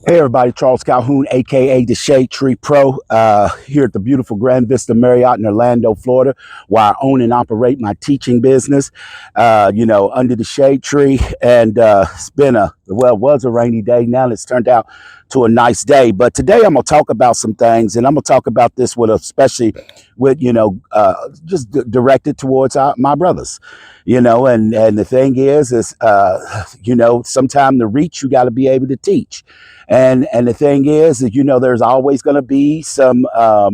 Hey everybody, Charles Calhoun, aka the Shade Tree Pro, here at the beautiful Grand Vista Marriott in Orlando, Florida, where I own and operate my teaching business, under the shade tree. And it's been it was a rainy day. Now it's turned out to a nice day. But today I'm going to talk about some things, and I'm going to talk about this especially with, directed towards my brothers, and the thing is, sometime to reach, you got to be able to teach. And the thing is that there's always going to be some what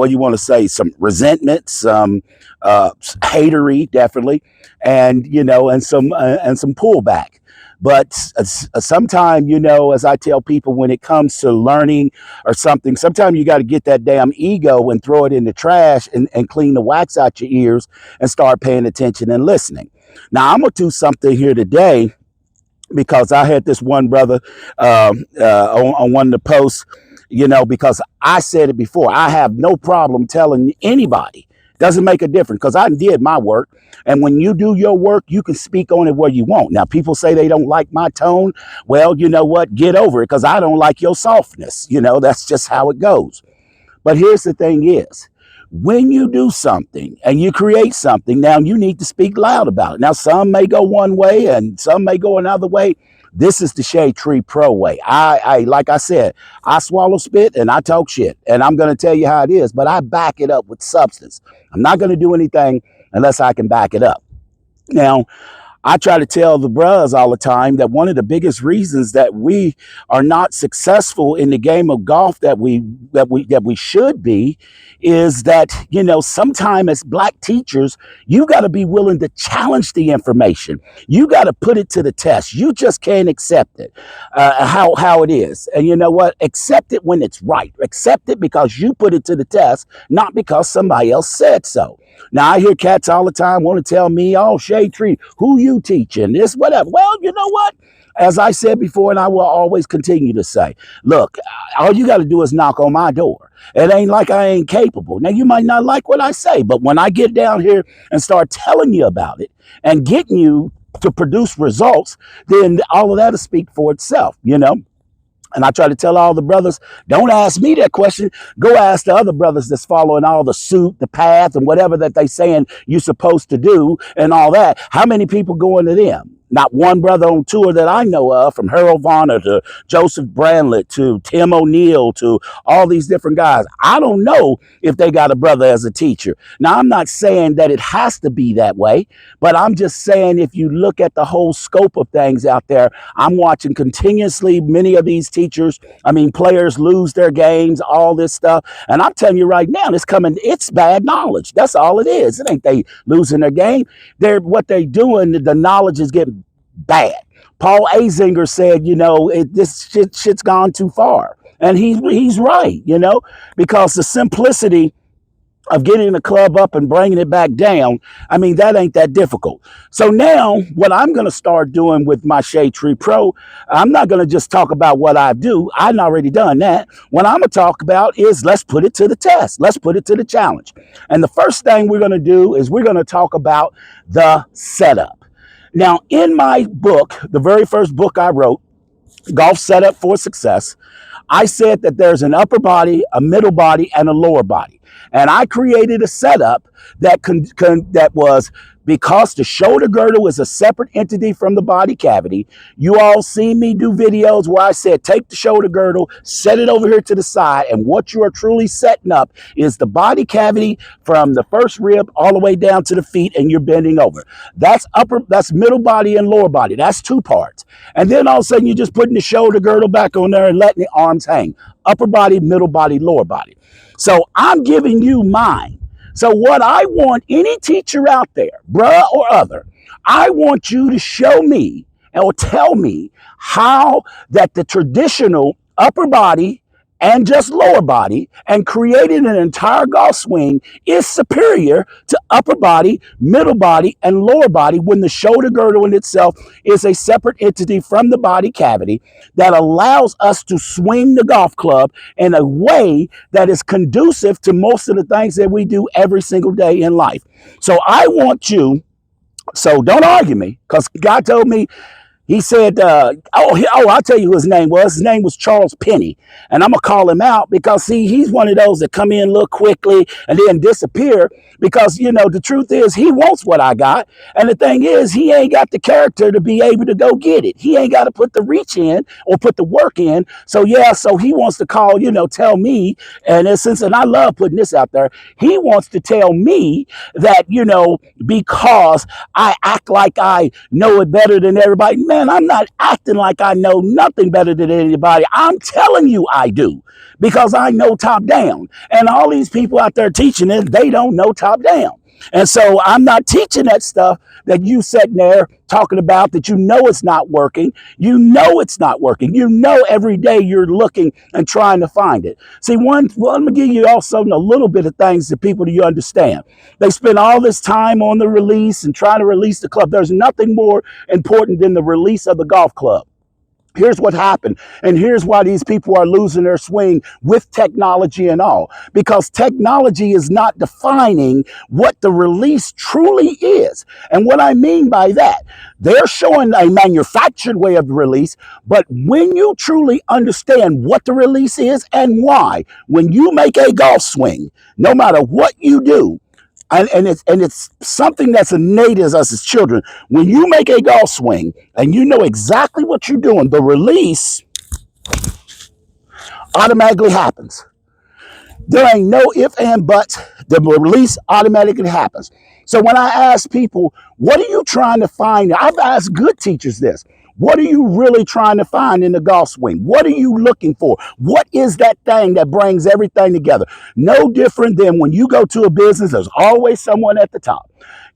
do you want to say, some resentment, some hatery, definitely, and some pullback. But sometimes, as I tell people, when it comes to learning or something, sometimes you got to get that damn ego and throw it in the trash and clean the wax out your ears and start paying attention and listening. Now, I'm going to do something here today because I had this one brother on one of the posts, because I said it before. I have no problem telling anybody. Doesn't make a difference because I did my work. And when you do your work, you can speak on it where you want. Now, people say they don't like my tone. Well, you know what? Get over it because I don't like your softness. That's just how it goes. But here's the thing is, when you do something and you create something, now you need to speak loud about it. Now, some may go one way and some may go another way. This is the Shade Tree Pro way. Like I said, I swallow spit and I talk shit. And I'm going to tell you how it is, but I back it up with substance. I'm not going to do anything unless I can back it up. Now, I try to tell the bros all the time that one of the biggest reasons that we are not successful in the game of golf that we should be is that sometime as black teachers you got to be willing to challenge the information. You got to put it to the test. You just can't accept it how it is. And you know what? Accept it when it's right. Accept it because you put it to the test, not because somebody else said so. Now, I hear cats all the time want to tell me, oh, Shade Tree, who you teaching, this, whatever. Well, you know what? As I said before, and I will always continue to say, look, all you got to do is knock on my door. It ain't like I ain't capable. Now, you might not like what I say, but when I get down here and start telling you about it and getting you to produce results, then all of that will speak for itself. And I try to tell all the brothers, don't ask me that question. Go ask the other brothers that's following all the suit, the path, and whatever that they saying you're supposed to do and all that. How many people going to them? Not one brother on tour that I know of, from Harold Varner to Joseph Branlett to Tim O'Neill to all these different guys. I don't know if they got a brother as a teacher. Now, I'm not saying that it has to be that way, but I'm just saying if you look at the whole scope of things out there, I'm watching continuously many of these players lose their games, all this stuff. And I'm telling you right now, it's bad knowledge. That's all it is. It ain't they losing their game. What they doing, the knowledge is getting bad. Paul Azinger said, this shit's gone too far. And he's right, because the simplicity of getting the club up and bringing it back down, that ain't that difficult. So now what I'm going to start doing with my Shade Tree Pro, I'm not going to just talk about what I do. I've already done that. What I'm going to talk about is let's put it to the test. Let's put it to the challenge. And the first thing we're going to do is we're going to talk about the setup. Now, in my book, the very first book I wrote, Golf Setup for Success, I said that there's an upper body, a middle body, and a lower body. And I created a setup that was, because the shoulder girdle is a separate entity from the body cavity. You all seen me do videos where I said, take the shoulder girdle, set it over here to the side, and what you are truly setting up is the body cavity from the first rib all the way down to the feet, and you're bending over. That's middle body and lower body. That's two parts. And then all of a sudden, you're just putting the shoulder girdle back on there and letting the arms hang. Upper body, middle body, lower body. So I'm giving you mine. So what I want any teacher out there, bruh or other, I want you to show me or tell me how that the traditional upper body and just lower body and creating an entire golf swing is superior to upper body, middle body, and lower body when the shoulder girdle in itself is a separate entity from the body cavity that allows us to swing the golf club in a way that is conducive to most of the things that we do every single day in life. So I want you, so don't argue me, because God told me, He said, I'll tell you who his name was. His name was Charles Penny. And I'm going to call him out because, see, he's one of those that come in, look quickly, and then disappear because, the truth is he wants what I got. And the thing is, he ain't got the character to be able to go get it. He ain't got to put the reach in or put the work in. So, yeah, so he wants to call, tell me. And and I love putting this out there, he wants to tell me that, because I act like I know it better than everybody. Man, I'm not acting like I know nothing better than anybody. I'm telling you I do because I know top down. And all these people out there teaching it, they don't know top down. And so I'm not teaching that stuff that you sitting there talking about that it's not working. It's not working. Every day you're looking and trying to find it. See, well, let me give you also a little bit of things that people do you understand. They spend all this time on the release and trying to release the club. There's nothing more important than the release of the golf club. Here's what happened. And here's why these people are losing their swing with technology and all. Because technology is not defining what the release truly is. And what I mean by that, they're showing a manufactured way of the release. But when you truly understand what the release is and why, when you make a golf swing, no matter what you do, and it's something that's innate as us as children. When you make a golf swing and you know exactly what you're doing, the release automatically happens. There ain't no if and buts. The release automatically happens. So when I ask people, what are you trying to find? I've asked good teachers this. What are you really trying to find in the golf swing? What are you looking for? What is that thing that brings everything together? No different than when you go to a business, there's always someone at the top.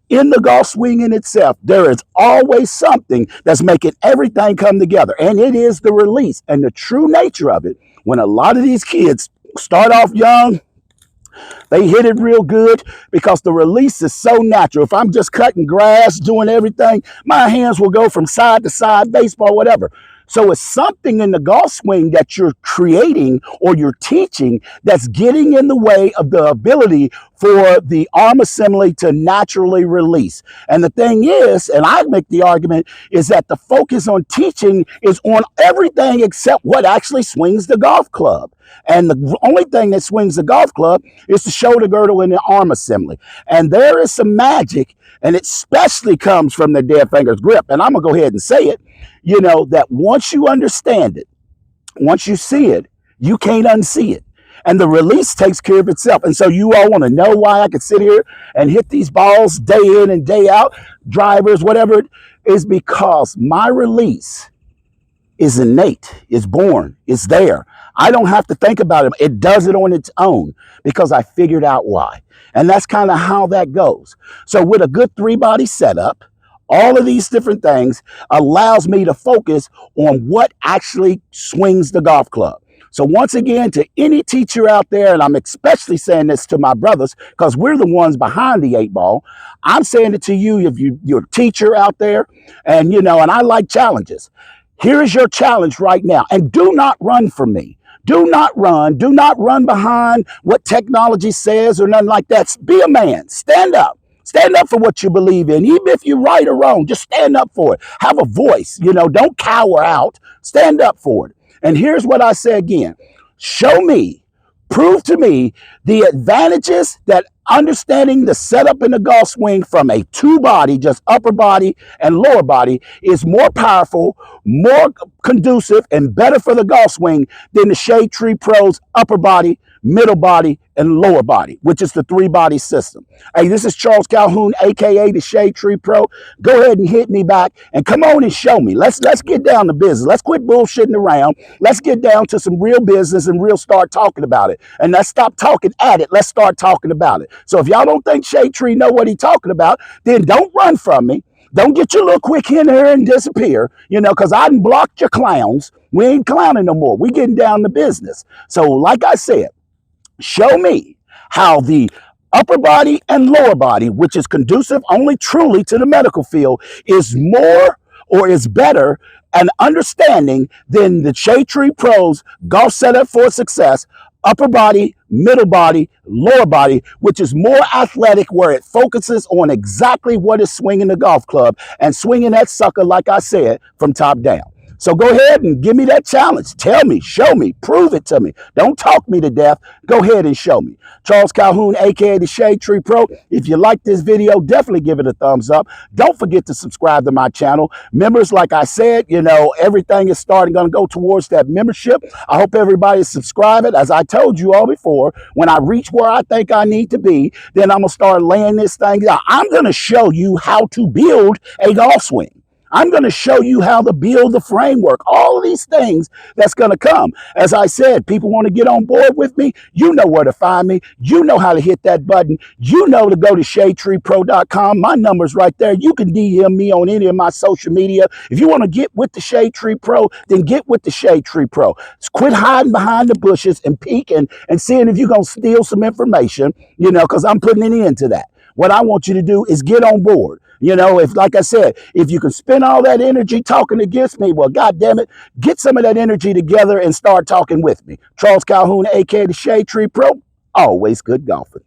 In the golf swing in itself, there is always something that's making everything come together. And it is the release and the true nature of it. When a lot of these kids start off young, they hit it real good because the release is so natural. If I'm just cutting grass, doing everything, my hands will go from side to side, baseball, whatever. So it's something in the golf swing that you're creating or you're teaching that's getting in the way of the ability for the arm assembly to naturally release. And the thing is, and I make the argument, is that the focus on teaching is on everything except what actually swings the golf club. And the only thing that swings the golf club is the shoulder girdle and the arm assembly. And there is some magic, and it especially comes from the dead fingers grip. And I'm going to go ahead and say it, that once you understand it, once you see it, you can't unsee it. And the release takes care of itself. And so you all want to know why I could sit here and hit these balls day in and day out, drivers, whatever, is because my release is innate, it's born, it's there. I don't have to think about it. It does it on its own because I figured out why. And that's kind of how that goes. So with a good three-body setup, all of these different things allows me to focus on what actually swings the golf club. So once again, to any teacher out there, and I'm especially saying this to my brothers because we're the ones behind the 8 ball, I'm saying it to you if you're a teacher out there, and and I like challenges. Here is your challenge right now. And do not run from me. Do not run. Do not run behind what technology says or nothing like that. Be a man. Stand up. Stand up for what you believe in. Even if you're right or wrong, just stand up for it. Have a voice. Don't cower out. Stand up for it. And here's what I say again. Show me, prove to me the advantages that understanding the setup in the golf swing from a two-body, just upper body and lower body, is more powerful, more conducive, and better for the golf swing than the Shade Tree Pro's upper body, middle body, and lower body, which is the three-body system. Hey, this is Charles Calhoun, aka the Shade Tree Pro. Go ahead and hit me back and come on and show me. Let's get down to business. Let's quit bullshitting around. Let's get down to some real business and real start talking about it. And let's stop talking at it. Let's start talking about it. So if y'all don't think Shade Tree know what he's talking about, then don't run from me. Don't get your little quick in here and disappear, because I done blocked your clowns. We ain't clowning no more. We getting down to business. So like I said, show me how the upper body and lower body, which is conducive only truly to the medical field, is more or is better an understanding than the Shade Tree Pro's golf setup for success, upper body, middle body, lower body, which is more athletic, where it focuses on exactly what is swinging the golf club and swinging that sucker, like I said, from top down. So go ahead and give me that challenge. Tell me, show me, prove it to me. Don't talk me to death. Go ahead and show me. Charles Calhoun, aka the Shade Tree Pro. If you like this video, definitely give it a thumbs up. Don't forget to subscribe to my channel. Members, like I said, everything is starting going to go towards that membership. I hope everybody is subscribing. As I told you all before, when I reach where I think I need to be, then I'm going to start laying this thing out. I'm going to show you how to build a golf swing. I'm going to show you how to build the framework, all of these things that's going to come. As I said, people want to get on board with me. You know where to find me. You know how to hit that button. You know to go to shadetreepro.com. My number's right there. You can DM me on any of my social media. If you want to get with the Shade Tree Pro, then get with the Shade Tree Pro. Quit hiding behind the bushes and peeking and seeing if you're going to steal some information, because I'm putting an end to that. What I want you to do is get on board. If, like I said, if you can spend all that energy talking against me, well, God damn it, get some of that energy together and start talking with me. Charles Calhoun, aka the Shade Tree Pro, always good golfing.